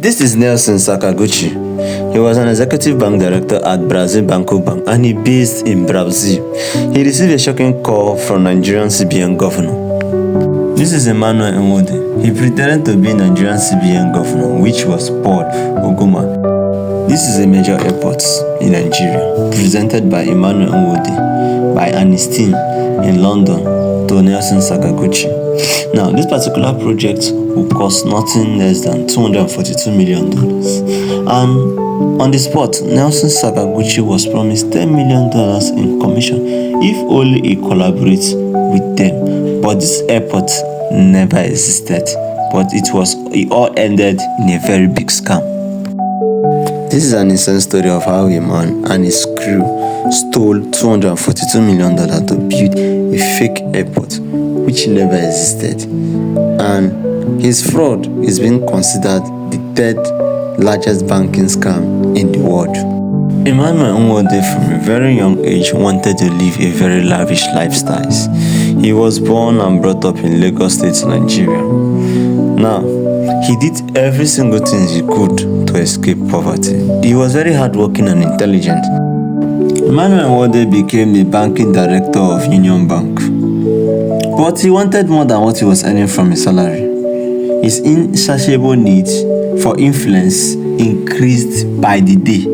This is Nelson Sakaguchi. He was an executive bank director at Brazil Banco Bank and he based in Brazil. He received a shocking call from Nigerian CBN governor. This is Emmanuel Nwode. He pretended to be Nigerian CBN governor, which was Paul Oguma. This is a major airport in Nigeria, presented by Emmanuel Nwode by Anistin in London to Nelson Sakaguchi. Now, this particular project will cost nothing less than $242 million. And on the spot, Nelson Sakaguchi was promised $10 million in commission if only he collaborates with them. But this airport never existed. But it all ended in a very big scam. This is an insane story of how a man and his crew stole $242 million to build a fake airport which never existed. And his fraud is being considered the third largest banking scam in the world. Emmanuel Nwode from a very young age wanted to live a very lavish lifestyle. He was born and brought up in Lagos State, Nigeria. Now, he did every single thing he could to escape poverty. He was very hardworking and intelligent. Emmanuel Nwode became the banking director of Union Bank. But he wanted more than what he was earning from his salary. His insatiable need for influence increased by the day.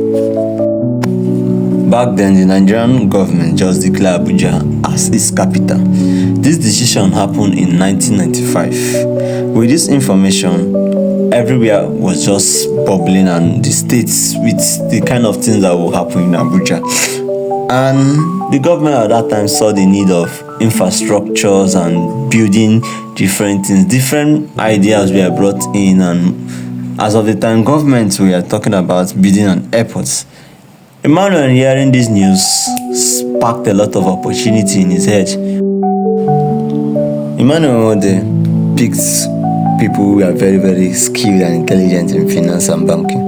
Back then, the Nigerian government just declared Abuja as its capital. This decision happened in 1995. With this information, everywhere was just bubbling and the states with the kind of things that will happen in Abuja. And the government at that time saw the need of infrastructures and building different things. Different ideas were brought in, and as of the time, governments were talking about building an airport. Emmanuel, hearing this news, sparked a lot of opportunity in his head. Emmanuel Nwode picked people who are very, very skilled and intelligent in finance and banking.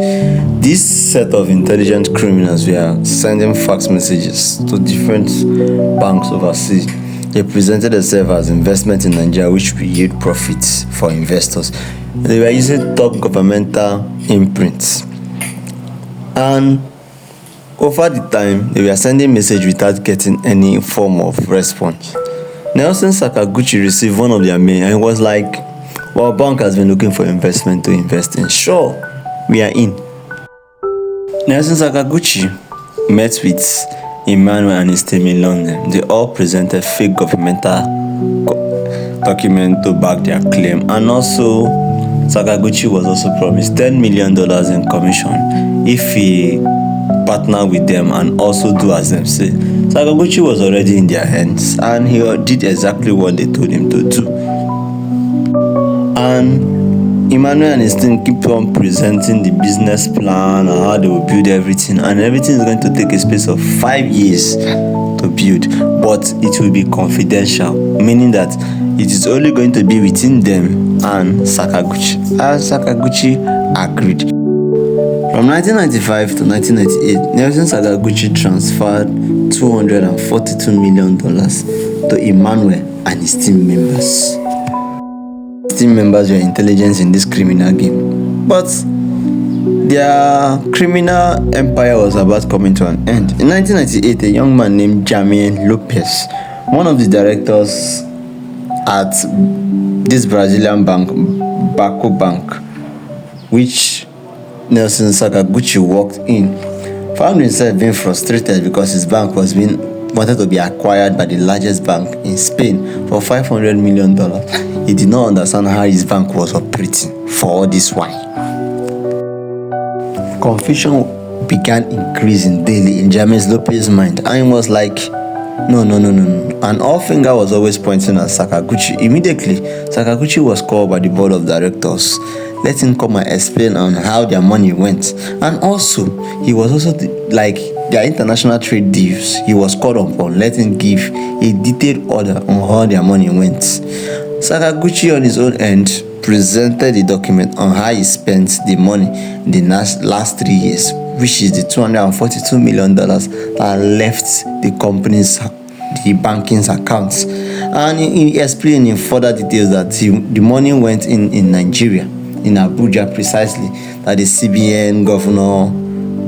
This set of intelligent criminals were sending fax messages to different banks overseas. They presented themselves as investment in Nigeria, which will yield profits for investors. They were using top governmental imprints. And over the time, they were sending messages without getting any form of response. Nelson Sakaguchi received one of their mail and he was like, "Our bank has been looking for investment to invest in. Sure, we are in." Nelson Sakaguchi met with Emmanuel and his team in London. They all presented fake governmental documents to back their claim. And also, Sakaguchi was also promised $10 million in commission if he partnered with them and also do as them say. Sakaguchi was already in their hands and he did exactly what they told him to do. And Emmanuel and his team keep on presenting the business plan and how they will build everything, and everything is going to take a space of 5 years to build, but it will be confidential, meaning that it is only going to be within them and Sakaguchi. And Sakaguchi agreed. From 1995 to 1998, Nelson Sakaguchi transferred $242 million to Emmanuel and his team members. Team members were intelligent in this criminal game, but their criminal empire was about coming to an end. In 1998, a young man named Jaime Lopez, one of the directors at this Brazilian bank, Banco Bank, which Nelson Sakaguchi worked in, found himself being frustrated because his bank wanted to be acquired by the largest bank in Spain for $500 million. He did not understand how his bank was operating for all this while. Confusion began increasing daily in Jaime Lopez's mind, and he was like, no. And all finger was always pointing at Sakaguchi. Immediately, Sakaguchi was called by the board of directors. Let him come and explain on how their money went. And also, he was also their international trade deals. He was called upon. Let him give a detailed order on how their money went. Sakaguchi on his own end presented the document on how he spent the money in the last 3 years, which is the $242 million that left the banking's accounts. And he explained in further details that the money went in Nigeria in Abuja precisely, that the CBN governor,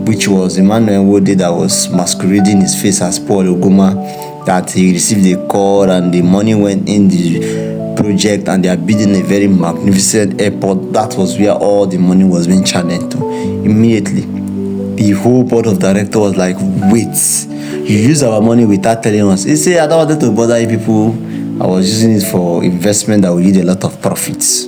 which was Emmanuel Wode, that was masquerading his face as Paul Oguma, that he received a call and the money went in the project and they are building a very magnificent airport. That was where all the money was being channeled to. Immediately, the whole board of directors was like, wait, you use our money without telling us. He said, I don't want to bother you people. I was using it for investment that will yield a lot of profits.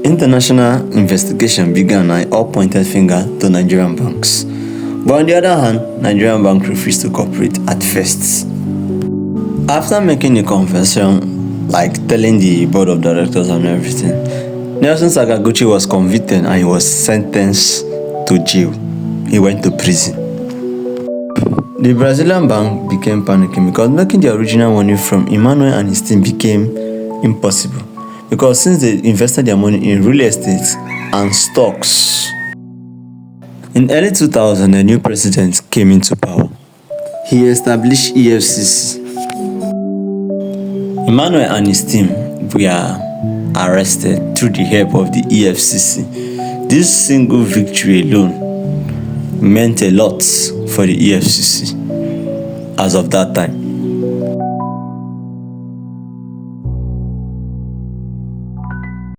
International investigation began and all pointed finger to Nigerian banks. But on the other hand, Nigerian bank refused to cooperate at first. After making a confession, like telling the board of directors and everything, Nelson Sakaguchi was convicted and he was sentenced to jail. He went to prison. The Brazilian bank became panicking because making the original money from Emmanuel and his team became impossible. Because since they invested their money in real estate and stocks. In early 2000, a new president came into power. He established EFCC. Emmanuel and his team were arrested through the help of the EFCC. This single victory alone meant a lot for the EFCC as of that time.